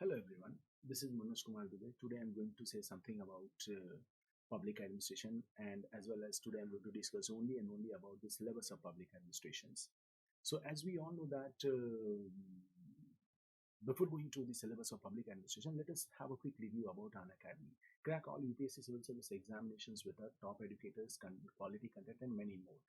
Hello everyone, this is Manoj Kumar Dubey. Today I'm going to say something about public administration, and as well as today I'm going to discuss only and only about the syllabus of public administrations. So as we all know that before going to the syllabus of public administration, let us have a quick review about an academy. Crack all UPSC civil service examinations with our top educators, quality content and many more.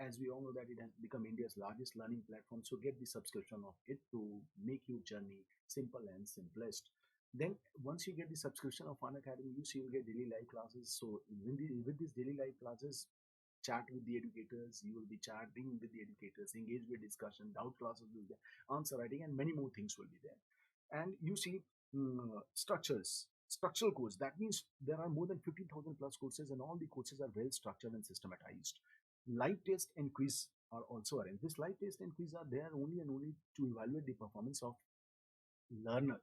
As we all know that it has become India's largest learning platform, so get the subscription of it to make your journey simple and simplest. Then once you get the subscription of Fun Academy, you will get daily live classes. So with these daily live classes, chat with the educators, you will be chatting with the educators, engage with discussion, doubt classes will be there, answer writing and many more things will be there. And you see, structural course, that means there are more than 15,000 plus courses, and all the courses are well structured and systematized. Live test and quiz are also arranged. This live test and quiz are there only and only to evaluate the performance of learner,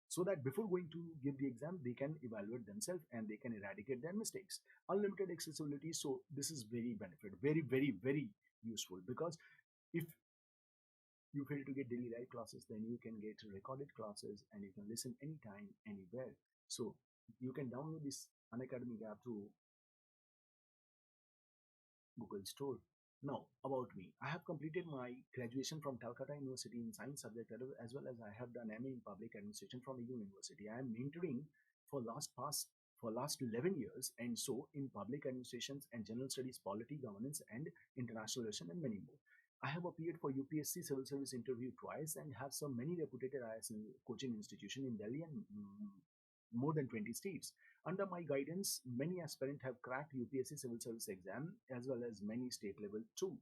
so that before going to give the exam they can evaluate themselves and they can eradicate their mistakes. Unlimited accessibility, so this is very benefit, very useful, because if you fail to get daily live classes, then you can get recorded classes and you can listen anytime, anywhere. So you can download this Unacademy app through Google Store. Now, about me. I have completed my graduation from Calcutta University in Science subject, as well as I have done MA in Public Administration from IU University. I am mentoring for last 11 years, and so in Public Administrations and General Studies, Polity, Governance, and International Relations, and many more. I have appeared for UPSC Civil Service interview twice and have some many reputed IAS coaching institution in Delhi and more than 20 states. Under my guidance, many aspirants have cracked UPSC Civil Service exam as well as many state level too.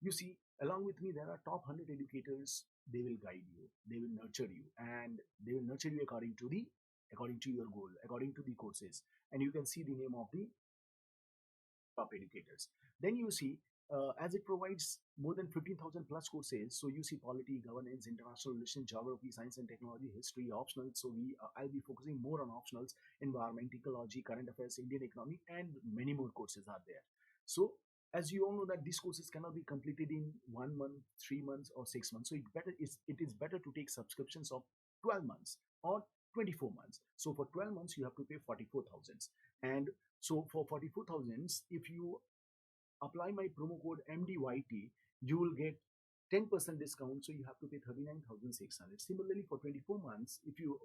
You see, along with me, there are top 100 educators. They will guide you, they will nurture you, and they will nurture you according to your goal, according to the courses. And you can see the name of the top educators. Then you see, as it provides more than 15,000 plus courses, so you see polity, governance, international relations, geography, science and technology, history, optional. So I'll be focusing more on optionals, environment, ecology, current affairs, Indian economy, and many more courses are there. So as you all know that these courses cannot be completed in 1 month, 3 months, or 6 months. So it is better to take subscriptions of 12 months or 24 months. So for 12 months you have to pay 44,000, and so for 44,000, if you apply my promo code MDYT, you will get 10% discount. So you have to pay 39,600. Similarly, for 24 months, if you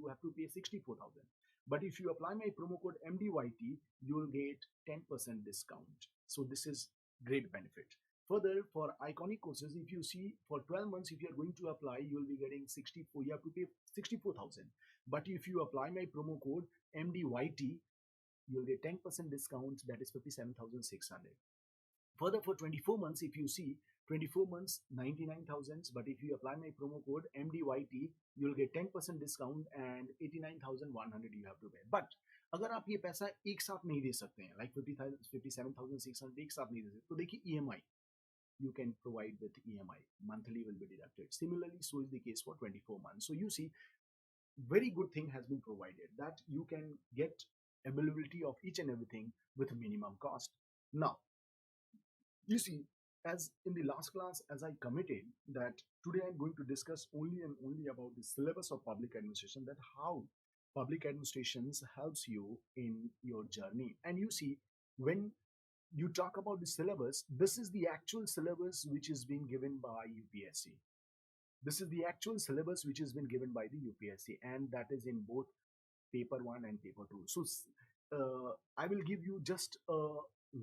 have to pay 64,000. But if you apply my promo code MDYT, you will get 10% discount. So this is great benefit. Further, for iconic courses, if you see for 12 months, if you are going to apply, you will be getting 64. You have to pay 64,000. But if you apply my promo code MDYT, you'll get 10% discount, that is 57,600. Further, for 24 months, if you see 24 months 99,000, but if you apply my promo code MDYT, you'll get 10% discount and 89,100 you have to pay. But अगर आप ये पैसा एक साथ नहीं दे सकते हैं, like 57,600 एक साथ नहीं दे सकते, तो देखिए EMI you can provide with EMI, monthly will be deducted. Similarly, so is the case for 24 months. So you see, very good thing has been provided that you can get availability of each and everything with minimum cost. Now, you see, as in the last class, as I committed that today I'm going to discuss only and only about the syllabus of public administration, that how public administrations helps you in your journey. And you see, when you talk about the syllabus, this is the actual syllabus which is being given by UPSC. This is the actual syllabus which has been given by the UPSC, and that is in both paper 1 and paper 2. So I will give you just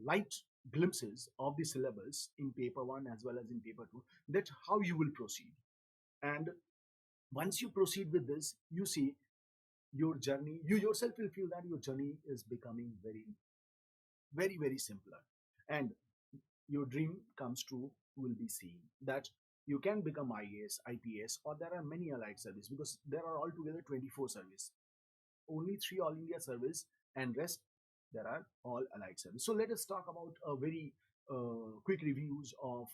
light glimpses of the syllabus in paper 1 as well as in paper 2, that how you will proceed. And once you proceed with this, you see your journey, you yourself will feel that your journey is becoming very simpler, and your dream comes true will be seen, that you can become IAS, IPS, or there are many allied service, because there are altogether 24 service, only 3 all India service, and rest there are all allied service. So let us talk about a very quick reviews of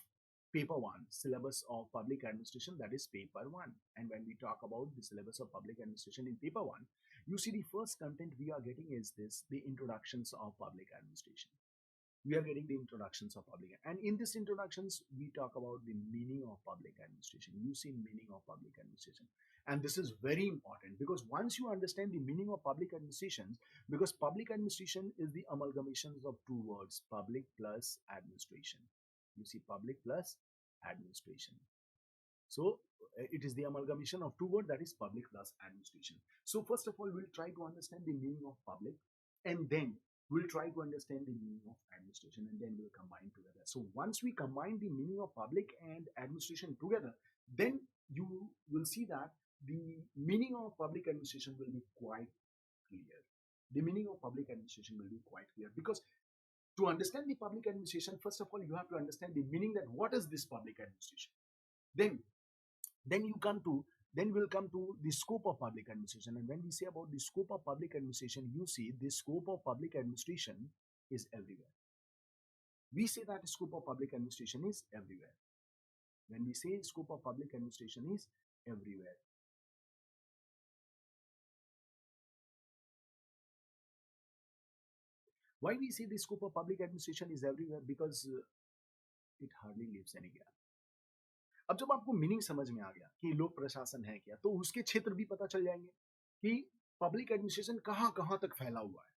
paper 1 syllabus of public administration, that is paper 1. And when we talk about the syllabus of public administration in paper 1, you see the first content we are getting is this, the introductions of public administration. we are getting the introductions of public, and in this introductions we talk about the meaning of public administration. You see meaning of public administration, and this is very important, because once you understand the meaning of public administration, because public administration is the amalgamations of two words, public plus administration. You see, public plus administration. So it is the amalgamation of two words, that is public plus administration. So first of all, we'll try to understand the meaning of public, and then we'll try to understand the meaning of administration, and then we'll combine together. So once we combine the meaning of public and administration together, then you will see that the meaning of public administration will be quite clear. The meaning of public administration will be quite clear, because to understand the public administration, first of all, you have to understand the meaning, that what is this public administration. Then you come to, then we'll come to the scope of public administration. And when we say about the scope of public administration, you see the scope of public administration is everywhere. We say that scope of public administration is everywhere. When we say scope of public administration is everywhere, why we say the scope of public administration is everywhere? Because it hardly leaves any gap. अब जब आपको meaning समझ में आ गया कि लोक प्रशासन है क्या, तो उसके क्षेत्र भी पता चल जाएंगे कि पब्लिक एडमिनिस्ट्रेशन कहाँ कहाँ तक फैला हुआ है,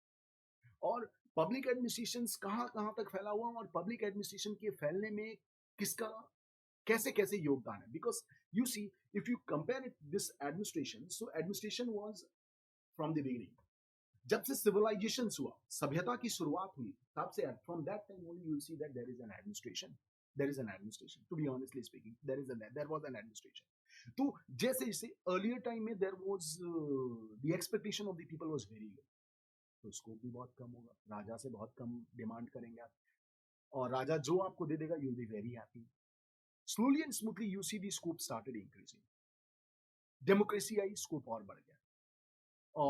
और पब्लिक एडमिनिस्ट्रेशन कहाँ कहाँ तक फैला हुआ है, और पब्लिक एडमिनिस्ट्रेशन के फैलने में किसका कैसे कैसे योगदान है. Because you see, if you compare it this administration, so administration was from the beginning, जब से सिविलाइजेशन हुआ, सभ्यता की शुरुआत हुई, तब से from that time only you will see that there is an administration. There is an administration, to be honestly speaking. There was an administration. तो जैसे जैसे earlier time में there was the expectation of the people was very low, तो scope भी बहुत कम होगा, राजा से बहुत कम डिमांड करेंगे आप, और राजा जो आपको दे देगा, you'll be very happy. Slowly and smoothly you see the scope started increasing. Democracy I, scope और बढ़ गया,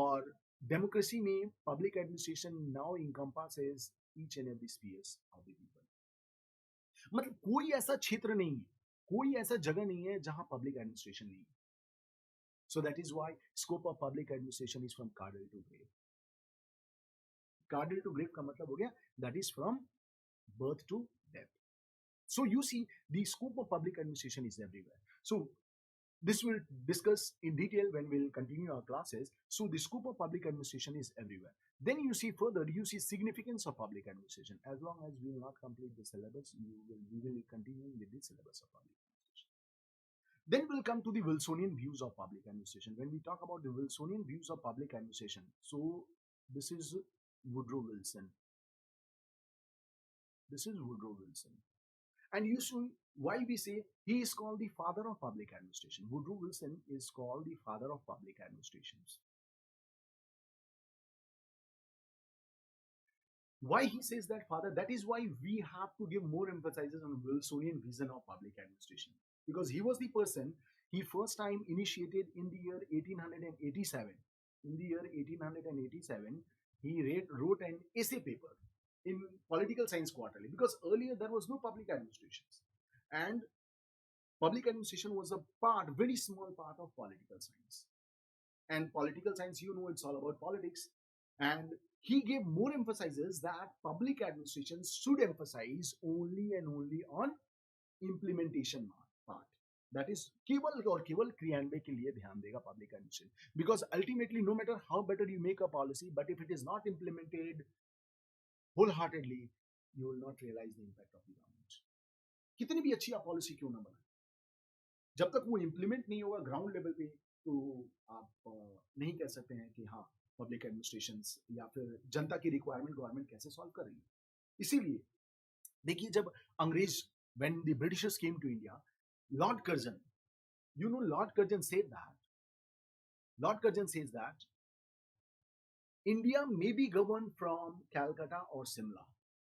और डेमोक्रेसी में public administration now encompasses each and every spheres of the people. मतलब कोई ऐसा क्षेत्र नहीं है, कोई ऐसा जगह नहीं है जहां पब्लिक एडमिनिस्ट्रेशन नहीं है. So that is why scope of public administration is from cradle to grave. Cradle to grave का मतलब हो गया that is from birth to death. So you see the scope of public administration is everywhere. So this we'll discuss in detail when we'll continue our classes. So the scope of public administration is everywhere. Then you see further, you see significance of public administration. As long as we will not complete the syllabus, we will continue with the syllabus of public administration. Then we'll come to the Wilsonian views of public administration. When we talk about the Wilsonian views of public administration, so this is Woodrow Wilson. This is Woodrow Wilson. And you see why we say he is called the father of public administration. Woodrow Wilson is called the father of public administrations. Why he says that father? That is why we have to give more emphasis on Wilsonian vision of public administration, because he was the person, he first time initiated in the year 1887. In the year 1887, he wrote an essay paper in Political Science Quarterly, because earlier there was no public administrations, and public administration was a part, very small part of political science. And political science, you know, it's all about politics. And he gave more emphasis that public administration should emphasize only and only on implementation part. That is, केवल और केवल क्रियान्वयन के लिए ध्यान देगा public administration. Because ultimately, no matter how better you make a policy, but if it is not implemented wholeheartedly, you will not realize the impact of the government. कितनी भी अच्छी आप पॉलिसी क्यों ना बनाए, जब तक वो इम्प्लीमेंट नहीं होगा ग्राउंड लेवल पे, तो आप नहीं कह सकते हैं कि हाँ पब्लिक एडमिनिस्ट्रेशन या फिर जनता की रिक्वायरमेंट गवर्नमेंट कैसे सॉल्व कर रही है. इसीलिए देखिए, जब अंग्रेज, when the Britishers came to India, Lord Curzon, you know, Lord Curzon says that India may be govern from Calcutta और शिमला.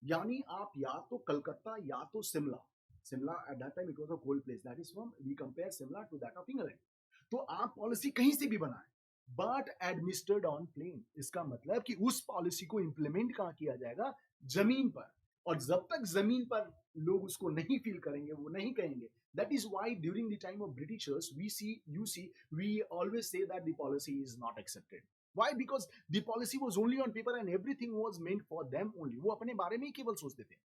यानी आप या तो कलकत्ता या तो Shimla. Shimla at that time it was a cold place. That is from, we compare Shimla to that of England. तो आप policy कहीं से भी बनाएं, बट एडमिनिस्टर्ड ऑन प्लेन. इसका मतलब कि उस पॉलिसी को इंप्लीमेंट कहाँ किया जाएगा, जमीन पर. और जब तक जमीन पर लोग उसको नहीं फील करेंगे, वो नहीं कहेंगे. That is why during the time of Britishers, we always say that the policy is not accepted. Why? Because the policy was only on paper and everything was meant for them only. वो अपने बारे में ही केवल सोचते थे,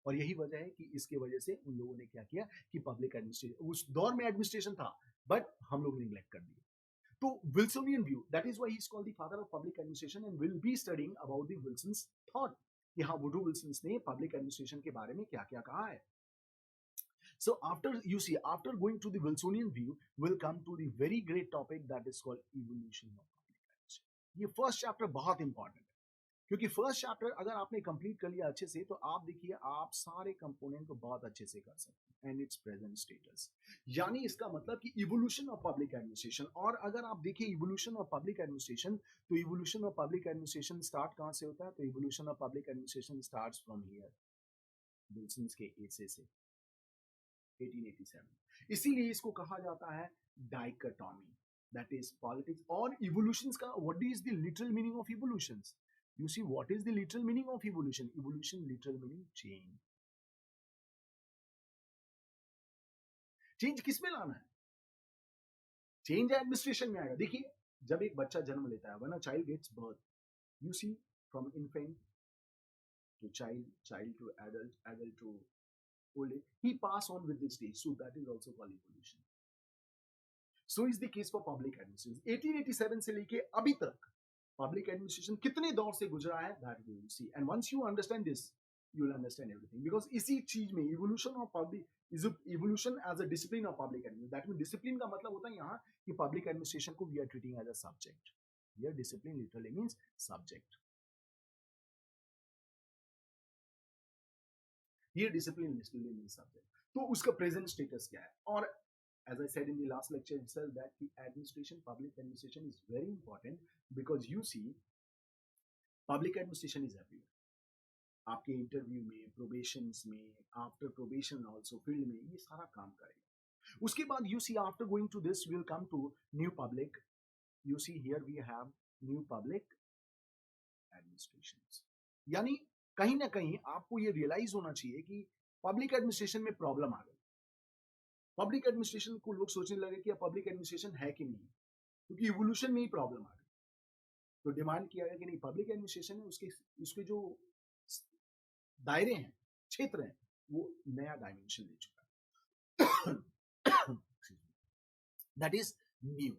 और यही वजह है कि इसके वजह से उन लोगों ने क्या किया कि पब्लिक एडमिनिस्ट्रेशन, उस दौर में एडमिनिस्ट्रेशन था बट हम लोग नेग्लेक्ट कर दिए. तो Wilsonian view, that is why he is called the father of public administration, and will be studying about the Wilson's thought कि हाँ वुडरो विल्सन ने पब्लिक एडमिनिस्ट्रेशन के बारे में क्या क्या कहा है. So after you see, after going to the Wilsonian view, we'll come to the very great topic that is called evolution of public administration. ये फर्स्ट चैप्टर बहुत इंपॉर्टेंट है, क्योंकि फर्स्ट चैप्टर अगर आपने कंप्लीट कर लिया अच्छे से, तो आप देखिए आप सारे कंपोनेंट को बहुत अच्छे से कर सकते हैं एंड इट्स प्रेजेंट स्टेटस. यानी इसका मतलब कि इवोल्यूशन ऑफ पब्लिक एडमिनिस्ट्रेशन. और अगर आप देखिए इवोल्यूशन ऑफ पब्लिक एडमिनिस्ट्रेशन, तो evolution of public administration start कहाँ से होता है? तो evolution of public administration starts from here, Wilson के एसे से 1887. इसीलिए इसको कहा जाता है डाइकोटॉमी, दैट इज पॉलिटिक्स और इवोल्यूशंस का. What is the literal meaning of evolutions? You see what is the literal meaning of evolution? Evolution literal meaning change. Change किस में लाना है? चेंज एडमिनिस्ट्रेशन में आएगा. देखिए जब एक बच्चा जन्म लेता है, when a child gets birth, you see from infant to child, child to adult, adult to old age, he pass on with this stage. So that is also called evolution. So is the case for public administration. 1887 से लेके अभी तक public administration कितने दौर से गुजरा है, that we will see. And once you understand this, you will understand everything. Because इसी चीज में evolution of public is evolution as a discipline of public administration. That means discipline का मतलब होता है यहाँ कि public administration को we are treating as a subject. Here discipline literally means subject. Here discipline literally means subject. तो उसका present status क्या है? और as I said in the last lecture itself that the administration, public administration is very important because you see public administration is everywhere. आपके interview में, प्रोबेशंस में, after probation also field में ये सारा काम करेगा. उसके बाद you see after going to this will come to new public. You see here we have new public administration. यानी कहीं ना कहीं आपको ये रियलाइज होना चाहिए कि पब्लिक एडमिनिस्ट्रेशन में प्रॉब्लम आ गई. पब्लिक एडमिनिस्ट्रेशन को लोग सोचने लगे कि पब्लिक एडमिनिस्ट्रेशन है कि नहीं, क्योंकि इवोल्यूशन में ही प्रॉब्लम आ गई. तो डिमांड किया गया कि नहीं, पब्लिक एडमिनिस्ट्रेशन है उसके जो दायरे हैं, क्षेत्र हैं, वो नया डायमेंशन ले चुका है. That is new.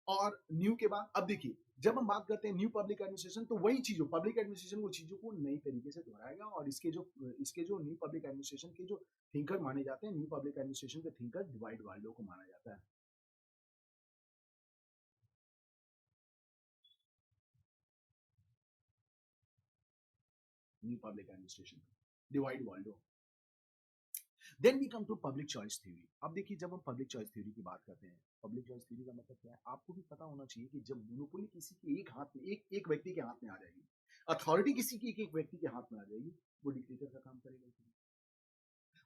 और न्यू के बाद अब देखिए जब हम बात करते हैं न्यू पब्लिक एडमिनिस्ट्रेशन, तो वही चीजों पब्लिक एडमिनिस्ट्रेशन वो चीजों को नई तरीके से दोहराएगा. और इसके जो न्यू पब्लिक एडमिनिस्ट्रेशन के जो थिंकर माने जाते हैं, न्यू पब्लिक एडमिनिस्ट्रेशन के थिंकर डिवाइड वाल्डो को माना जाता है. New public administration Dwight Waldo. Then we come to public choice theory. अब देखिए जब हम पब्लिक चॉइस थ्योरी की बात करते हैं, पब्लिक चॉइस थ्योरी का मतलब क्या है? आपको भी पता होना चाहिए कि जब मोनोपोली किसी के एक हाथ में, एक व्यक्ति के हाथ में आ जाएगी, अथॉरिटी किसी की एक व्यक्ति के हाथ में आ जाएगी, वो डिक्टेटर का काम करेगा.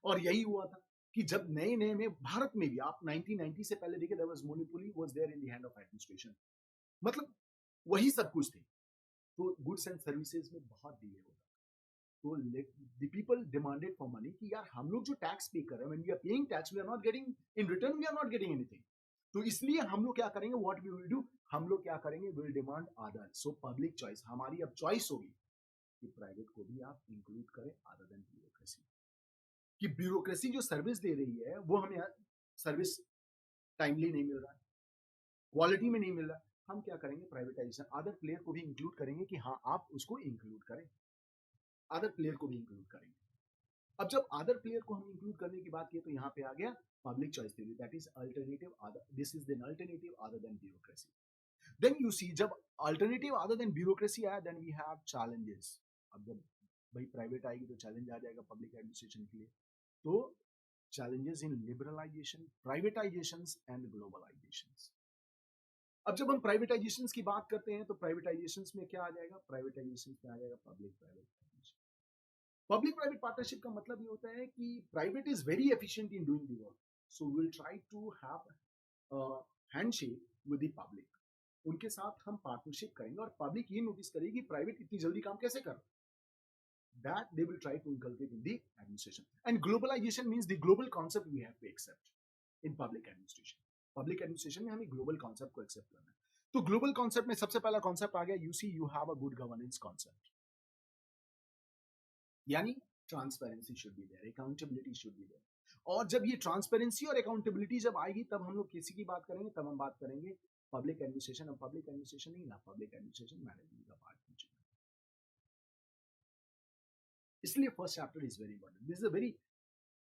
और यही हुआ था कि जब नए नए में भारत में भी आप 1990 से पहले देखिए, there was monopoly was there in the hand of administration. मतलब वही सब कुछ थे. तो गुड्स एंड सर्विसेज में बहुत डिले होता. तो the people demanded for money कि यार हम लोग जो टैक्स पे कर रहे हैं, when we are paying tax we are not getting in return, we are not getting anything. तो इसलिए हम लोग क्या करेंगे, व्हाट वी विल डू, हम लोग क्या करेंगे, will demand other. So public choice, हमारी अब चॉइस होगी कि प्राइवेट को भी आप इंक्लूड करें अदर देन ब्यूरोक्रेसी. कि ब्यूरोक्रेसी जो सर्विस दे रही है वो हमें सर्विस टाइमली नहीं मिल रहा है, क्वालिटी में नहीं मिल रहा है, हम क्या करेंगे, प्राइवेटाइजेशन. अदर प्लेयर को भी इंक्लूड करेंगे कि हाँ आप उसको इंक्लूड करें, अदर प्लेयर को भी इंक्लूड करेंगे. अब जब अदर प्लेयर को हम इंक्लूड करने की बात की तो यहाँ पे आ गया public choice theory, that is alternative other. This is the alternative other than bureaucracy. Then you see जब अल्टरनेटिव अदर देन ब्यूरोक्रेसी आया, देन वी हैव चैलेंजेस. अब जब भाई प्राइवेट आएगी तो चैलेंज आ जाएगा पब्लिक एडमिनिस्ट्रेशन के लिए. तो challenges in liberalization, privatizations and globalizations. अब जब हम प्राइवेटाइजेशंस की बात करते हैं तो प्राइवेटाइजेशंस में क्या आ जाएगा, प्राइवेटाइजेशंस में आ जाएगा public private partnership. Public private partnership का मतलब ये होता है कि private is very efficient in doing the work, so we will try to have handshake with the public. उनके साथ हम पार्टनरशिप करेंगे और पब्लिक ये नोटिस करेगी प्राइवेट इतनी जल्दी काम कैसे कर. That they will try to inculcate in the administration. And globalization means the global concept we have to accept in public administration. Public administration में हमें global concept को accept करना है. तो ग्लोबल कॉन्सेप्ट में सबसे पहला कॉन्सेप्ट आ गया, you see you have a good governance concept, यानी transparency should be there, accountability should be there. और जब ये ट्रांसपेरेंसी और अकाउंटेबिलिटी जब आएगी तब हम लोग किसी की बात करेंगे, तब हम बात करेंगे पब्लिक एडमिनिस्ट्रेशन। अब पब्लिक एडमिनिस्ट्रेशन नहीं ना, पब्लिक एडमिनिस्ट्रेशन मैनेजमेंट का पार्ट हो चुका है। इसलिए first chapter is very important, this is a very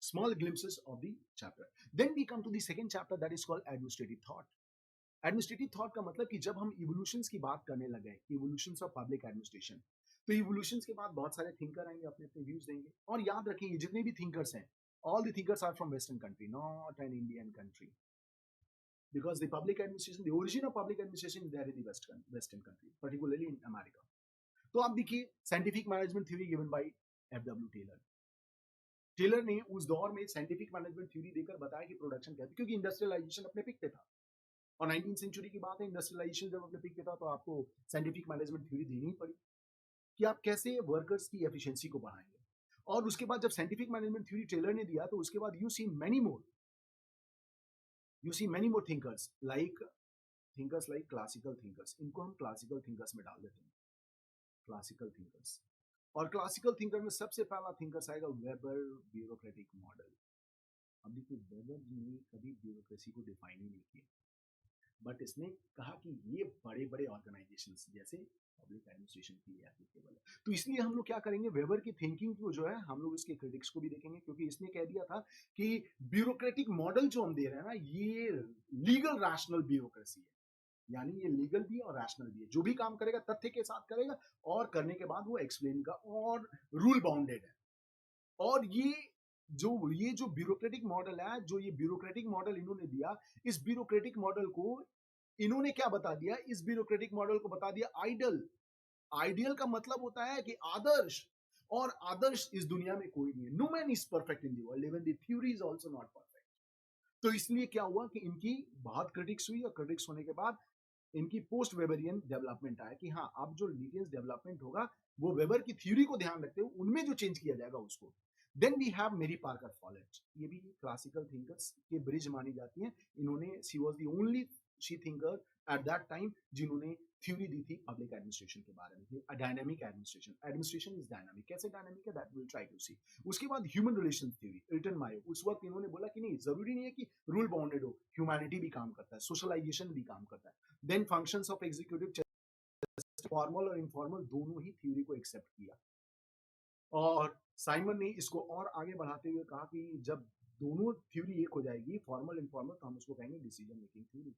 small glimpses of the chapter. Then we come to the second chapter, that is called administrative thought. Administrative thought का मतलब कि जब हम इवोल्यूशंस की बात करने लगे, इवोल्यूशंस ऑफ पब्लिक एडमिनिस्ट्रेशन, तो इवोल्यूशंस के बाद बहुत सारे थिंकर आएंगे, अपने अपने व्यूज देंगे। और याद रखिए जितने भी थिंकर्स हैं, all the thinkers are from western country, not an Indian country, because the public administration, the origin of public administration is there in the western country, particularly in America. तो आप देखिए scientific management theory given by F W Taylor. Taylor ने उस दौर में scientific management theory देकर बताया कि प्रोडक्शन क्या है, क्योंकि इंडस्ट्रियलाइजेशन अपने पिक पे था और 19वीं सेंचुरी की बात है, इंडस्ट्रियलाइजेशन जब अपने पिक पे था तो आपको साइंटिफिक मैनेजमेंट थ्योरी देनी ही पड़ी कि आप कैसे वर्कर्स की एफिशिएंसी को बढ़ाएंगे। और उसके बाद जब साइंटिफिक मैनेजमेंट थ्योरी टेलर ने दिया तो उसके बाद you see many more thinkers like classical thinkers, इनको हम क्लासिकल थिंकर्स में डाल देते हैं, क्लासिकल थिंकर्स। और क्लासिकल थिंकर में सबसे पहला थिंकर्स आएगा वेबर ब्यूरोक्रेटिक मॉडल। अब देखिए वेबर ने कभी ब्यूरोक्रेसी को डिफाइन ही नहीं किया, बट इसने कहा कि ये बड़े बड़े ऑर्गेनाइजेशंस जैसे पब्लिक एडमिनिस्ट्रेशन के लिए एप्लीकेबल है। तो इसलिए हम लोग क्या करेंगे, वेबर की थिंकिंग को जो है हम लोग इसके क्रिटिक्स को भी देखेंगे, क्योंकि इसने कह दिया था कि ब्यूरोक्रेटिक मॉडल जो हम दे रहे हैं ना, ये लीगल रैशनल ब्यूरोक्रेसी है, यानी ये लीगल भी है और रैशनल भी है, जो भी काम करेगा तथ्य के साथ करेगा और करने के बाद वो एक्सप्लेन का, और रूल बाउंडेड है। और ये जो ब्यूरोक्रेटिक मॉडल है, जो ये ब्यूरोक्रेटिक मॉडल इन्होंने दिया, इस ब्यूरोक्रेटिक मॉडल को इन्होंने क्या बता दिया, इस ब्यूरोक्रेटिक मॉडल को बता दिया आइडल। आइडियल का मतलब होता है कि आदर्श, और आदर्श इस दुनिया में कोई नहीं है। No man is perfect in the world, even the theory is also not perfect. तो इसलिए क्या हुआ कि इनकी बहुत क्रिटिक्स हुई, और क्रिटिक्स होने के बाद इनकी पोस्ट वेबरियन डेवलपमेंट आया कि हाँ अब जो लीनियस डेवलपमेंट होगा वो वेबर की थ्योरी को ध्यान रखते हुए उनमें जो चेंज किया जाएगा उसको। Then we have Mary Parker Follett, ये भी क्लासिकल थिंकर्स के ब्रिज मानी जाती हैं। इन्होंने, she was the only she thinker at that time जिन्होंने थ्योरी दी थी पब्लिक एडमिनिस्ट्रेशन के बारे में, dynamic administration. Administration is dynamic, कैसे डायनामिक है दैट विल ट्राई टू सी। उसके बाद ह्यूमन रिलेशन थ्योरी, रिटन मायो, उस वक्त इन्होंने बोला कि नहीं जरूरी नहीं है कि रूल बाउंडेड हो, ह्यूमैनिटी भी काम करता है, सोशलाइजेशन भी काम करता है। Then functions of executive, formal और इनफॉर्मल दोनों ही थ्योरी को एक्सेप्ट किया। और साइमन ने इसको और आगे बढ़ाते हुए कहा कि जब दोनों थ्योरी एक हो जाएगी, फॉर्मल इनफॉर्मल, तो हम उसको कहेंगे डिसीजन मेकिंग थ्योरी,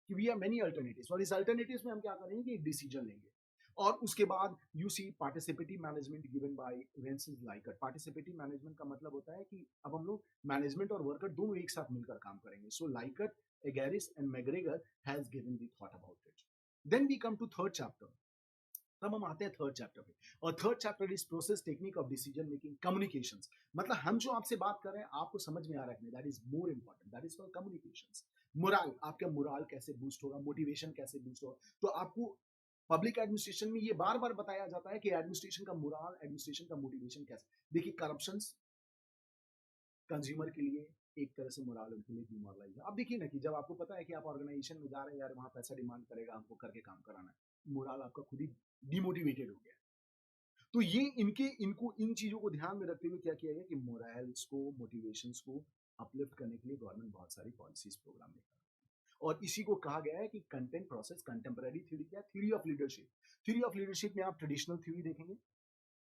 कि वी आर मेनी अल्टरनेटिव्स, और इस अल्टरनेटिव्स में हम क्या करेंगे कि एक डिसीजन लेंगे। और उसके बाद you see participative management given by Rensis Likert. Participative management का मतलब होता है कि अब हम लोग मैनेजमेंट और वर्कर दोनों एक साथ मिलकर काम करेंगे। So Likert, Argyris and McGregor has given the thought about it. Then we come to third chapter, तब हम आते हैं थर्ड चैप्टर पे। और third chapter is process technique of decision making communications. मतलब हम जो आपसे बात कर रहे हैं आपको समझ में आ रहा है, that is more important, that is called communications. Moral, आपका मोरल कैसे बूस्ट होगा, मोटिवेशन कैसे बूस्ट होगा। तो आपको पब्लिक एडमिनिस्ट्रेशन में ये बार बार बताया जाता है कि एडमिनिस्ट्रेशन का मोरल, एडमिनिस्ट्रेशन का मोटिवेशन कैसे। देखिए करप्शन कंज्यूमर के लिए एक तरह से मोरल, उनके लिए डिमोरलाइज है। अब देखिए ना कि जब आपको पता है कि आप ऑर्गेनाइजेशन में जा रहे हैं, यार वहां पैसा डिमांड करेगा, हमको करके काम कराना है, मोरल आपका खुद ही डिमोटिवेटेड हो गया। तो ये इनको इन चीजों को ध्यान में रखते हुए क्या किया गया कि मोरल्स को, मोटिवेशंस को अपलिफ्ट करने के लिए गवर्नमेंट बहुत सारी पॉलिसीज प्रोग्राम लेकर, और इसी को कहा गया है कि कंटेंट प्रोसेस कंटेम्पररी थ्योरी। क्या theory of leadership. Theory of leadership में आप ट्रेडिशनल थ्योरी देखेंगे,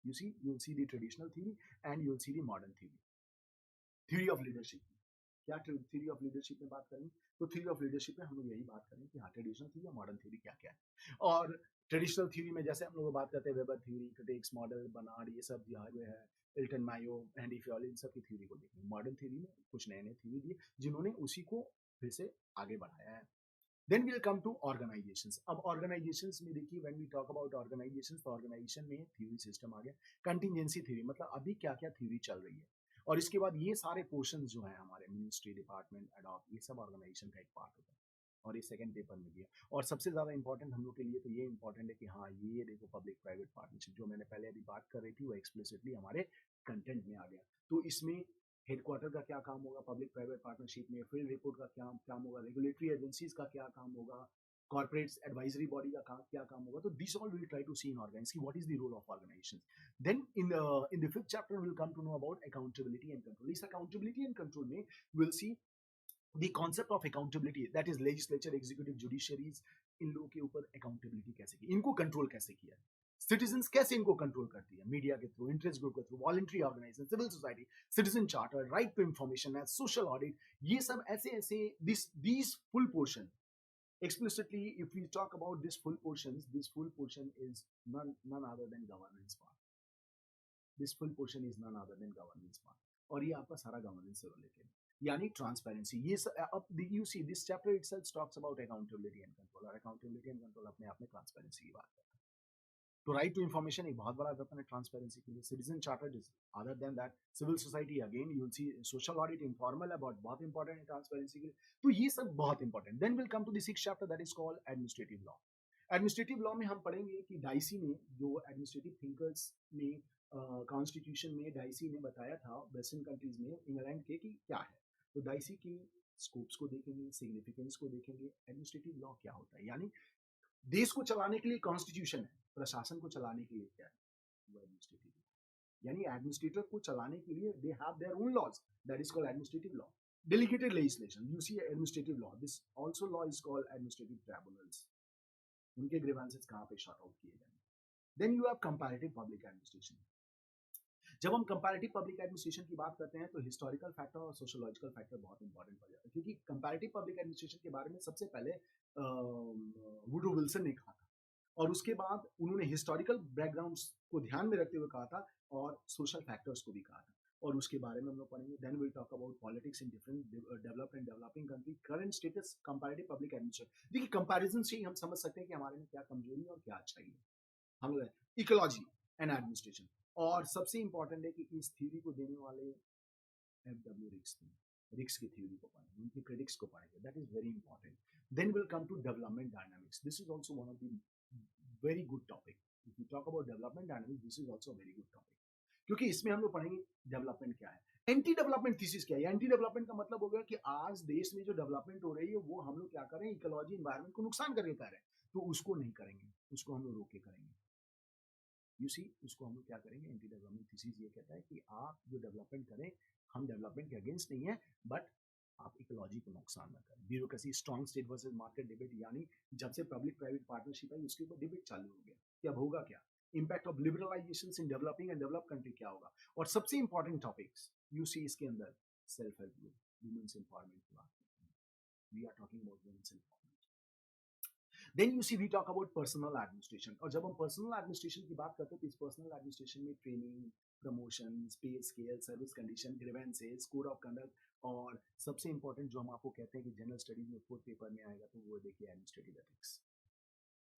you will see the traditional theory and you will see the modern theory. Theory of leadership क्या, थ्योरी ऑफ लीडरशिप में बात करेंगे तो theory of leadership में हम लोग यही बात करेंगे कि हाँ ट्रेडिशनल थ्योरी और मॉडर्न थ्योरी क्या क्या है। और ट्रेडिशनल थ्योरी में जैसे हम लोग बात करते हैं Weber theory, critics, model, Bernard, ये सब जो है, इल्टन मायो, एंडी फियोली, इन सब की थ्योरी को देखेंगे। मॉडर्न थ्योरी में कुछ नए नए थ्योरी दिए जिन्होंने उसी को फिर से आगे बढ़ाया है। Then we'll come to organisations. अब ऑर्गेनाइजेशंस में देखिए when we talk about organisations, तो ऑर्गेनाइजेशन में थ्योरी सिस्टम आ गया। कंटिजेंसी थ्योरी मतलब अभी क्या क्या थ्योरी चल रही है, और इसके बाद ये सारे पोर्शन जो है हमारे मिनिस्ट्री, डिपार्टमेंट, एडॉप्ट, ये सब ऑर्गेनाइजेशन का एक पार्ट होता है। और ये सेकंड पेपर में दिया, और सबसे ज्यादा इंपॉर्टेंट हम लोग के लिए तो ये इंपॉर्टेंट है कि हाँ ये देखो पब्लिक प्राइवेट पार्टनरशिप जो मैंने पहले अभी बात कर रही थी वो एक्सप्लिसिटली हमारे कंटेंट में आ गया। तो इसमें हेडक्वार्टर का क्या काम होगा पब्लिक प्राइवेट पार्टनरशिप में, फील्ड रिपोर्ट का क्या काम होगा, रेगुलेटरी एजेंसीज का क्या काम होगा, corporate advisory body का क्या काम होगा. तो this all we'll try to see in organization. What is the role of organizations? Then in the fifth chapter we'll come to know about accountability and control. इस accountability and control में we'll see the concept of accountability, that is legislature, executive, judiciaries, इन लोगों के ऊपर accountability कैसे की, इनको control कैसे किया, सिटीजन्स कैसे इनको कंट्रोल करती है, मीडिया के थ्रू, इंटरेस्ट ग्रुप के through, voluntary organisation, civil society, citizen charter, right to information, social audit, ये सब ऐसे ऐसे this full portion explicitly. If we talk about this full portion is none other than governance part. This full portion is none other than governance part, और ये आपका सारा governance से related, यानी ट्रांसपेरेंसी. ये अब you see this chapter itself talks about accountability and control, और accountability and control अपने आप में ट्रांसपेरेंसी की बात करता है. तो राइट टू इन्फॉर्मेशन एक बहुत बड़ा वेपन है ट्रांसपेरेंसी के लिए. Citizen charter is other than that. Civil society again you will see. Social audit informal है, बहुत इंपॉर्टेंट है ट्रांसपेरेंसी के लिए. तो ये सब बहुत important. Then will come to the sixth chapter, that is called administrative law. Administrative law में हम पढ़ेंगे कि डाइसी ने, जो एडमिनिस्ट्रेटिव थिंकर्स में कॉन्स्टिट्यूशन में डाइसी ने बताया था वेस्टर्न कंट्रीज में, इंग्लैंड के, कि क्या है. तो डाइसी की स्कोप्स को देखेंगे, सिग्निफिकेंस को देखेंगे. एडमिनिस्ट्रेटिव लॉ क्या होता है, यानी देश को चलाने के लिए कॉन्स्टिट्यूशन है, प्रशासन को चलाने के लिए क्या है, वो एडमिनिस्ट्रेटिव लॉ. यानी एडमिनिस्ट्रेटर को चलाने के लिए they have their own laws, that is called administrative law. Delegated legislation, you see administrative law. This also law is called administrative tribunals. उनके ग्रीवेंसेस कहां पे शॉर्ट आउट किए जाएंगे. Then you have comparative public administration. जब हम comparative public administration की बात करते हैं तो हिस्टोरिकल फैक्टर और सोशियोलॉजिकल फैक्टर बहुत इंपॉर्टेंट पड़ जाता है, क्योंकि कंपैरेटिव पब्लिक एडमिनिस्ट्रेशन के बारे में सबसे पहले वुडरो विल्सन ने कहा था, और उसके बाद उन्होंने हिस्टोरिकल बैकग्राउंड्स को ध्यान में रखते हुए कहा था, और सोशल फैक्टर्स को भी कहा था, और उसके बारे में हम लोग पढ़ेंगे. Then will talk about politics in different developed and developing country, current status, comparative public administration. देखिए कंपैरिजन से ही हम समझ सकते हैं कि हमारे में क्या कमजोरी है और क्या अच्छाई है. हम लोग इकोलॉजी एंड एडमिनिस्ट्रेशन, और सबसे इंपॉर्टेंट है कि इस थ्योरी को देने वाले एफ.डब्ल्यू. रिक्स थे. रिक्स की थ्योरी को पढ़ेंगे, उनकी क्रिटिक्स को पढ़ेंगे. That is very important. Then will come to development dynamics. This is also one of the very good topic. If you talk about development dynamics, this is also very good topic, क्योंकि इसमें हम लोग पढ़ेंगे development क्या है, anti development thesis क्या है. Anti development का मतलब हो गया कि आज देश में जो डेवलपमेंट हो रही है वो हम लोग क्या करें, इकोलॉजी एनवायरनमेंट को नुकसान करके कर रहे हैं, तो उसको नहीं करेंगे, उसको हम लोग रोक के करेंगे. यू सी, उसको हम लोग क्या करेंगे, एंटी डेवलपमेंट थीसिस ये कहता है कि आप जो डेवलपमेंट करें, हम डेवलपमेंट के अगेंस्ट नहीं है, बट आप इकोलॉजी को नुकसान ना करें. Bureaucracy, strong state versus market debate, यानी जब से पब्लिक प्राइवेट पार्टनरशिप आई उसके ऊपर डिबेट चालू हो गया कि अब होगा क्या, impact of liberalisation in developing and develop country क्या होगा. और सबसे इंपॉर्टेंट टॉपिक्स यू सी इसके अंदर, self help group, women's empowerment की बात करते हैं. We are talking about women's empowerment. Then you see we talk about personal administration, और जब हम पर्सनल एडमिनिस्ट्रेशन की बात करते हैं तो इस पर्सनल एडमिनिस्ट्रेशन में ट्रेनिंग, प्रमोशन, पे scale, service condition, grievances, code of conduct, और सबसे इंपॉर्टेंट जो हम आपको कहते हैं कि जनरल स्टडीज में फोर्थ पेपर में आएगा, तो वो देखिए एडमिनिस्ट्रेटिव एथिक्स.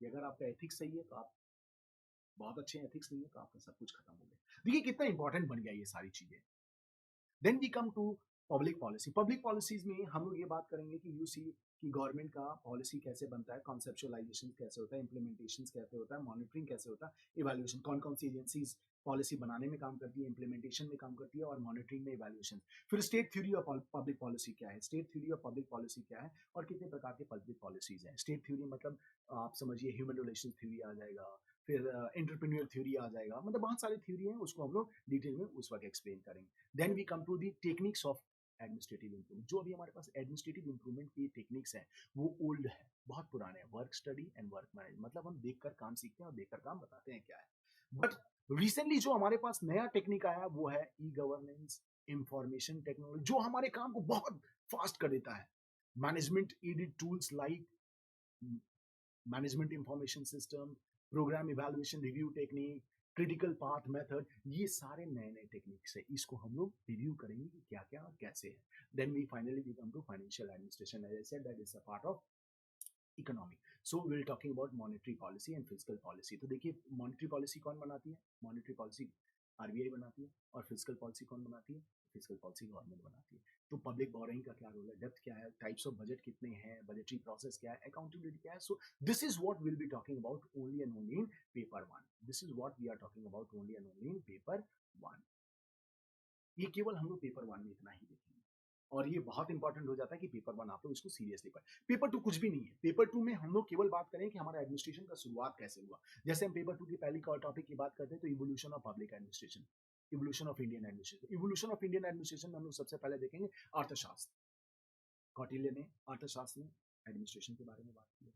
कि अगर आपका एथिक्स सही है तो आप बहुत अच्छे, एथिक्स नहीं है तो आपका सब कुछ खत्म हो गया. देखिए कितना इंपॉर्टेंट बन गया ये सारी चीजें. Then we come to public policy. Public policies में हम लोग ये बात करेंगे कि यू सी कि गवर्नमेंट का पॉलिसी कैसे बनता है, कॉन्सेप्चुअलाइजेशन कैसे होता है, इंप्लीमेंटेशन कैसे होता है, मॉनिटरिंग कैसे होता है, इवैल्यूएशन, कौन कौन सी एजेंसीज पॉलिसी बनाने में काम करती है, इंप्लीमेंटेशन में काम करती है, और मॉनिटरिंग में इवैल्यूएशन. फिर state theory of public policy क्या है, state theory of public policy क्या है, और कितने प्रकार के पब्लिक पॉलिसीज हैं. स्टेट थ्योरी मतलब आप समझिए ह्यूमन रिलेशन थ्योरी आ जाएगा, फिर एंटरप्रेन्योर थ्योरी आ जाएगा, मतलब बहुत सारी थ्योरी हैं, उसको हम लोग डिटेल में उस वक्त एक्सप्लेन करेंगे. Then we come to the techniques of administrative improvement. जो अभी हमारे पास एडमिनिस्ट्रेटिव इंप्रूवमेंट की टेक्निक्स हैं वो ओल्ड है, बहुत पुराने हैं. Work study and work management, मतलब हम देखकर काम सीखते हैं और देखकर काम बताते हैं क्या है. बट रिसेंटली जो हमारे पास नया टेक्निक आया वो है ई गवर्नेंस, इंफॉर्मेशन टेक्नोलॉजी, जो हमारे काम को बहुत फास्ट कर देता है. Management aided tools like management information system, program evaluation review technique, critical path method, ये सारे नए नए टेक्निक्स है. इसको हम लोग रिव्यू करेंगे कि क्या क्या और कैसे है. Then we finally we come to financial administration. As I said that is a part of economy. So we will talking about monetary policy and physical policy. तो देखिए मॉनेटरी पॉलिसी कौन बनाती है, मॉनेटरी पॉलिसी आरबीआई बनाती है, और physical policy कौन बनाती है, फिजिकल पॉलिसी गवर्नमेंट बनाती है. तो पब्लिक बोरिंग का क्या रोल है, डेप्थ क्या है, टाइप्स ऑफ बजट कितने हैं, बजटरी प्रोसेस क्या है, अकाउंटेबिलिटी क्या है. So this is what will be talking about only and only in paper 1. This is what we are talking about only and only in paper 1. ये केवल हम लोग पेपर 1 में इतना ही देखेंगे. और ये बहुत इंपॉर्टेंट हो जाता है कि पेपर वन आप लोग इसको सीरियसली पढ़ें। पेपर टू कुछ भी नहीं है। पेपर टू में हम लोग केवल बात करें कि हमारा एडमिनिस्ट्रेशन का शुरुआत कैसे हुआ। जैसे हम पेपर टू की पहली टॉपिक की बात करते हैं तो evolution of public administration, evolution of Indian administration. Evolution of Indian administration में हम लोग सबसे पहले देखेंगे अर्थशास्त्र। कौटिल्य ने अर्थशास्त्र में एडमिनिस्ट्रेशन के बारे में बात की है।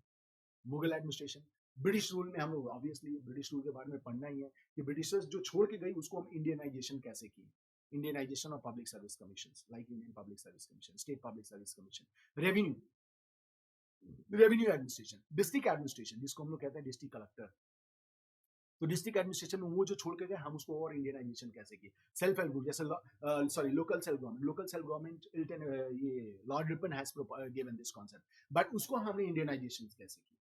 मुगल एडमिनिस्ट्रेशन, ब्रिटिश रूल में हम लोग ऑब्वियसली ब्रिटिश रूल के बारे में पढ़ना ही है कि ब्रिटिशर्स जो छोड़ के गई उसको हम इंडियनाइजेशन कैसे की। Indianisation of public service commission like Indian public service commission, state public service commission, revenue, revenue administration, district administration जिसको हम लोग कहते हैं डिस्ट्रिक्ट कलेक्टर। तो डिस्ट्रिक्ट एडमिनिस्ट्रेशन में वो जो छोड़ के गए हम उसको और इंडियनाइजेशन कैसे किए। सेल्फ हेल्प ग्रुप जैसे sorry local self government, local self government ये Lord Ripon has given this concept, but उसको हमने इंडियनाइजेशन कैसे की।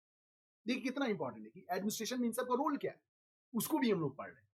देखिए कितना इंपॉर्टेंट है कि एडमिनिस्ट्रेशन में इन सबका रोल क्या है, उसको भी हम लोग पढ़ रहे हैं।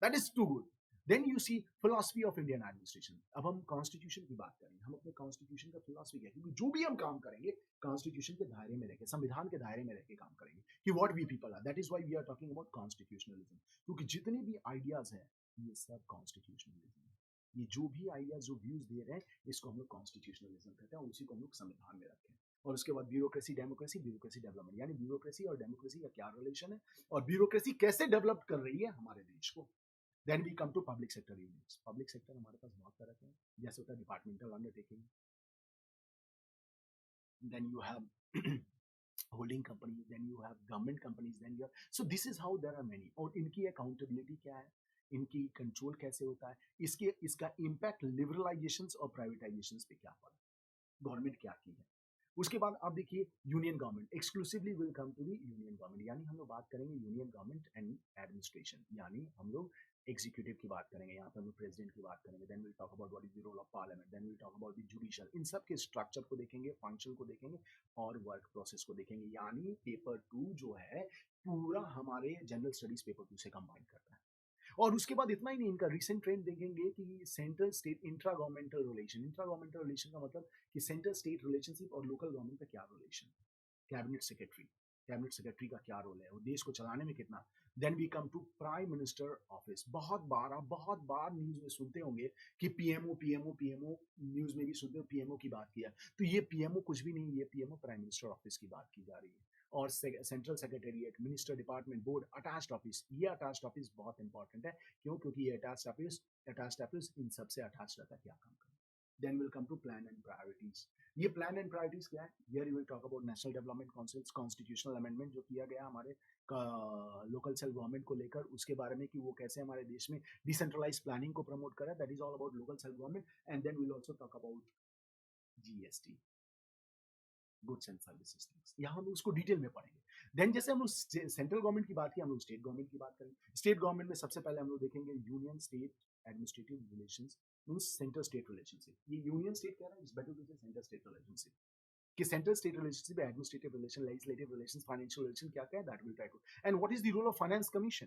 That is too good. Then you see philosophy of Indian administration. अब हम कॉन्स्टिट्यूशन की बात करेंगे, हम अपने कॉन्स्टिट्यूशन का फिलोसफी क्या है, क्योंकि जो भी हम काम करेंगे कॉन्स्टिट्यूशन के दायरे में रहकर, संविधान के दायरे में रहकर काम करेंगे कि what we people are. That is why we are talking about constitutionalism, क्योंकि जितने भी आइडियाज हैं ये सब कॉन्स्टिट्यूशनलिज्म है। ये जो भी आइडियाज जो व्यूज दे रहे हैं इसको हम लोग कॉन्स्टिट्यूशनलिज्म कहते हैं और उसी को हम लोग संविधान में रखें। और उसके बाद ब्यूरोक्रेसी डेमोक्रेसी, ब्यूरोक्रेसी डेवलपमेंट, यानी ब्यूरोक्रेसी और डेमोक्रेसी का क्या रिलेशन है और ब्यूरोक्रेसी कैसे डेवलप कर रही है हमारे देश को। Then we come to public sector units. Public sector हमारे पास बहुत तरह के हैं, जैसे होता है departmental undertaking, then you have holding company, then you have government companies, then you have, so this is how there are many. और इनकी अकाउंटेबिलिटी क्या है, इनकी कंट्रोल कैसे होता है, इसके इसका इम्पैक्ट लिबरलाइजेशन और प्राइवेटाइजेशन पे क्या पड़ा, गवर्नमेंट क्या की है। उसके बाद आप देखिए union government, exclusively will come to the union government, यानी हम लोग बात करेंगे यूनियन गवर्नमेंट एंड एडमिनिस्ट्रेशन, यानी हम लोग एग्जीक्यूटिव की बात करेंगे, यहाँ पे हम लोग प्रेसिडेंट की बात करेंगे, then will talk about what is the role of parliament, then will talk about the judicial. इन सब के स्ट्रक्चर को देखेंगे, फंक्शन को देखेंगे और वर्क प्रोसेस को देखेंगे। यानी पेपर टू जो है पूरा हमारे जनरल स्टडीज पेपर टू से कंबाइन करता है। और उसके बाद इतना ही नहीं, इनका रिसेंट ट्रेंड देखेंगे कि central state intra governmental relation. Intra governmental relation का मतलब कि सेंट्रल स्टेट रिलेशनशिप और लोकल गवर्नमेंट का क्या relation, cabinet secretary, cabinet secretary का क्या रोल है, वो देश को चलाने में कितना। Then we come to prime minister office. बहुत बार न्यूज में सुनते होंगे कि पीएमओ पीएमओ पीएमओ, न्यूज में भी सुनते हो पीएमओ की बात किया, तो ये पीएमओ कुछ भी नहीं, ये पीएमओ प्राइम मिनिस्टर ऑफिस की बात की जा रही है। और central secretariat, minister department, board, attached office. ये अटैच्ड ऑफिस बहुत इंपॉर्टेंट है, क्यों, क्योंकि ये अटैच्ड ऑफिस इन सबसे अटैच रहता है, क्या काम करता है। Then will come to plan and priorities. ये प्लान एंड प्रायोरिटीज क्या है, here you will talk about national development council, constitutional amendment जो किया गया हमारे लोकल सेल्फ गवर्नमेंट को लेकर, उसके बारे में कि वो कैसे हमारे देश में डिसेंट्रलाइज प्लानिंग को प्रमोट करा, that is all about local self government. And then will also talk about GST, goods and services tax, यहाँ हम उसको डिटेल में पढ़ेंगे। देन जैसे हम लोग सेंट्रल गवर्नमेंट की बात की, हम लोग स्टेट गवर्नमेंट की बात करेंगे। स्टेट गवर्नमेंट में सबसे पहले हम लोग देखेंगे union state administrative relations, means centre state relationship. ये यूनियन स्टेट कह रहा है, it's better to say centre state relationship, कि central state relationship, administrative relation, legislative relation, financial relation क्या क्या है, that will try to. And what is the role of finance commission,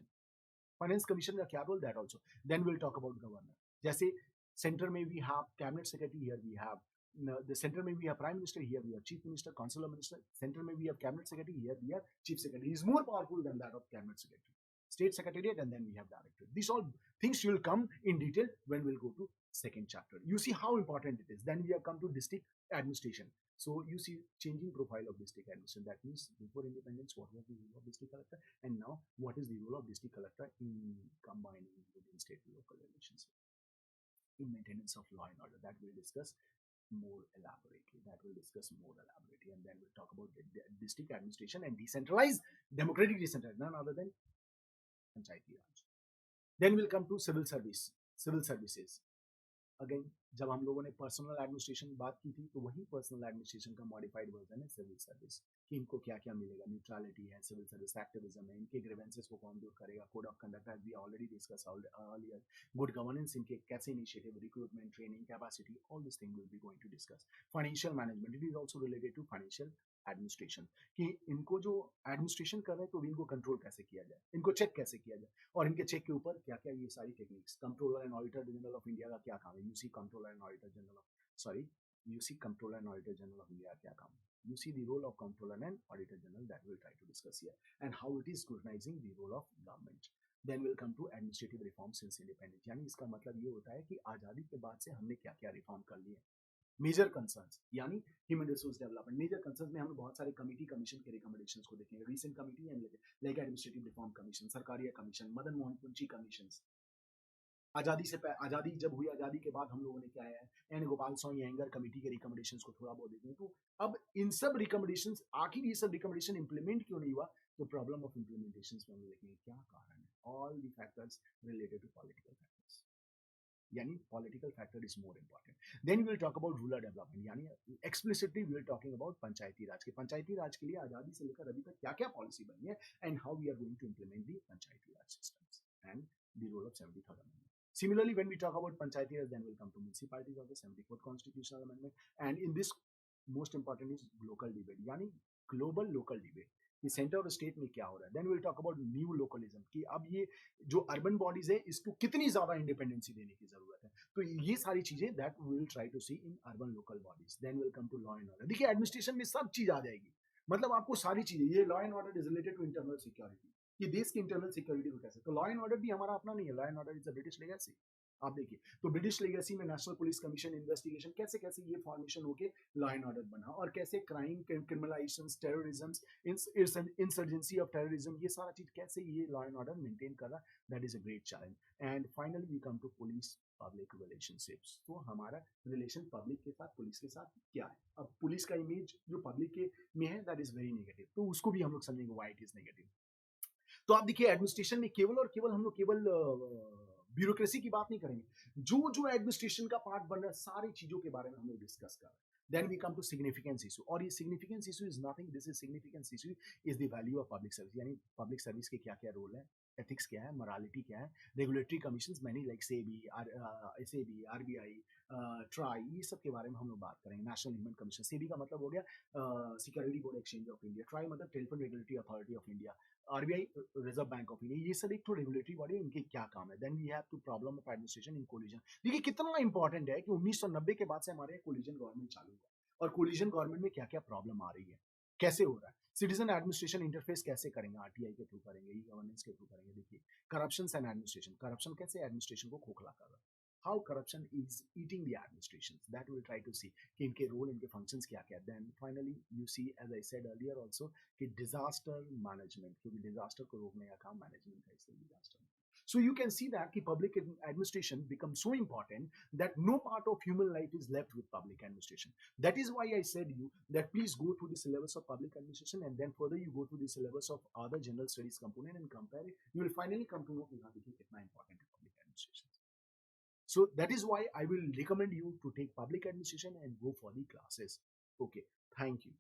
finance commission का क्या role, that also. Then will talk about governor. जैसे centre में we have cabinet secretary, here we have the center may we have prime minister, here we have chief minister, council of minister. Center may we have cabinet secretary, here we have chief secretary. He is more powerful than that of cabinet secretary, state secretariat, and then we have director. These all things will come in detail when we'll go to second chapter. You see how important it is. Then we have come to district administration. So you see changing profile of district administration. That means before independence, what was the role of district collector, and now what is the role of district collector in combining within state and local relations, in maintenance of law and order. That we'll discuss more elaborately. And then we'll talk about the district administration and decentralized, democratic decentralized, none other than Panchayati Raj. Then we'll come to civil services. Again जब हम लोगों ने personal administration बात की थी, तो वही personal administration का मॉडिफाइड वर्जन है सिविल सर्विस, कि इनको क्या क्या मिलेगा, न्यूट्रलिटी है, सिविल सर्विस एक्टिविज्म है, इनके ग्रीवेंसेस को कौन दूर करेगा, code of conduct has we already discuss earlier, good governance, इनके कैसे initiative, recruitment, training, capacity, all this thing will be going to discuss. Financial management, it is also related to financial administration, कि इनको जो administration कर रहे हैं तो इनको कंट्रोल कैसे किया जाए, इनको चेक कैसे किया जाए, और इनके चेक के ऊपर क्या क्या, ये सारी techniques. Controller and auditor general of India का क्या काम है, UC controller and auditor general of, sorry, UC controller and auditor general of India क्या काम है, you see the role of controller and auditor general, that we'll try to discuss here, and how it is scrutinizing the role of government. Then we'll come to administrative reform since independence, यानी इसका मतलब ये होता है कि आजादी के बाद से हमने क्या क्या रिफॉर्म कर लिए, मेजर कंसर्न्स यानी human resource development. Major concerns में हम लोग बहुत सारे कमिटी कमीशन के रिकमेंडेशंस को देखेंगे। Recent committee and like administrative reform commission, Sarkaria commission, Madan Mohan Punchhi commission. आज़ादी जब हुई, आज़ादी के बाद हम लोगों ने क्या है, एन गोपाल स्वामी अयंगर कमेटी के रिकमेंडेशंस को थोड़ा बहुत देखें। तो अब इन सब रिकमेंडेशंस, आखिर ये सब रिकमेंडेशन इंप्लीमेंट क्यों नहीं हुआ, तो प्रॉब्लम ऑफ इंप्लीमेंटेशन में हम लोग देखेंगे क्या कारण है। All the factors related to political factors, यानी political factor is more important. Then we will talk about rural development, यानी explicitly we will talking about Panchayati Raj के। पंचायती राज के लिए आज़ादी से लेकर अभी तक क्या क्या पॉलिसी बनी है and how we are going to implement the Panchayati Raj systems and the role of 73rd amendment. Similarly, when we talk about Panchayati Raj, then we'll come to municipalities of the 74th Constitutional Amendment. And in this, most important is local debate, यानी global local debate कि centre और state में क्या हो रहा है। Then will talk about new localism कि अब ये जो अर्बन बॉडीज है इसको कितनी ज्यादा इंडिपेंडेंसी देने की जरूरत है। तो ये सारी चीजें that we will try to see in urban local bodies. Then will come to law and order. देखिए एडमिनिस्ट्रेशन में सब चीज आ जाएगी, मतलब आपको सारी चीजें, ये law and order is related to internal security, कि देश की इंटरनल सिक्योरिटी को कैसे, तो लॉ एंड ऑर्डर भी हमारा अपना नहीं है, law and order is a British legacy. आप देखिए तो ब्रिटिश लेगेसी में नेशनल पुलिस कमीशन इन्वेस्टिगेशन कैसे कैसे ये फॉर्मेशन होके लॉ एंड ऑर्डर बना, और कैसे crime, criminalisation, terrorism, insurgency of terrorism, ये सारा चीज कैसे ये लॉ एंड ऑर्डर मेंटेन कर रहा, that is a great challenge. And finally we come to police public relationships. तो हमारा रिलेशन पब्लिक के साथ, पुलिस के साथ क्या है। अब पुलिस का इमेज जो पब्लिक के में है दैट इज वेरी नेगेटिव, तो उसको भी हम लोग समझेंगे व्हाई इट इज नेगेटिव। तो आप देखिए एडमिनिस्ट्रेशन में केवल और केवल हम लोग केवल ब्यूरोक्रेसी की बात नहीं करेंगे, जो जो एडमिनिस्ट्रेशन का पार्ट बन रहा है सारी चीजों के बारे में हम लोग डिस्कस कर रहे हैं। Then we come to significance issue, और ये significance issue is nothing, this is significance issue is the value of public service, यानी पब्लिक सर्विस के क्या क्या रोल है, एथिक्स क्या है, मोरालिटी क्या है, regulatory commissions many like SEBI, RBI, try, ये सब के बारे में हम लोग बात करेंगे। नेशनल ह्यूमन कमीशन, सेबी का मतलब हो गया security board exchange of India, TRAI मतलब telephone regulatory authority of India, RBI reserve bank of India, ये सब एक तो रेगुलेटरी बॉडी, इनके क्या काम है। Then we have to problem of administration in coalition. देखिए कितना इंपॉर्टेंट है कि 1990 के बाद से हमारे कोलिजन गवर्नमेंट चालू हुआ, और कोलिजन गवर्नमेंट में क्या क्या प्रॉब्लम आ रही है, कैसे हो रहा है, सिटीजन एडमिनिस्ट्रेशन इंटरफेस कैसे करेंगे, आरटीआई के थ्रू करेंगे, ई गवर्नेंस के थ्रू करेंगे। देखिए करप्शन एंड एडमिनिस्ट्रेशन, करप्शन कैसे एडमिनिस्ट्रेशन को खोखला कर रहा है, how corruption is eating the administration, that will try to see कि इनके रोल, इनके फंक्शंस क्या क्या। Then finally you see as I said earlier also कि डिजास्टर मैनेजमेंट, क्योंकि डिजास्टर को रोकने का काम मैनेजमेंट का, इसलिए disaster. So you can see that the public administration becomes so important that no part of human life is left with public administration. That is why I said you that please go through the syllabus of public administration, and then further you go through the syllabus of other general studies component and compare it. You will finally come to know how important is public administration. So that is why I will recommend you to take public administration and go for the classes. Okay, thank you.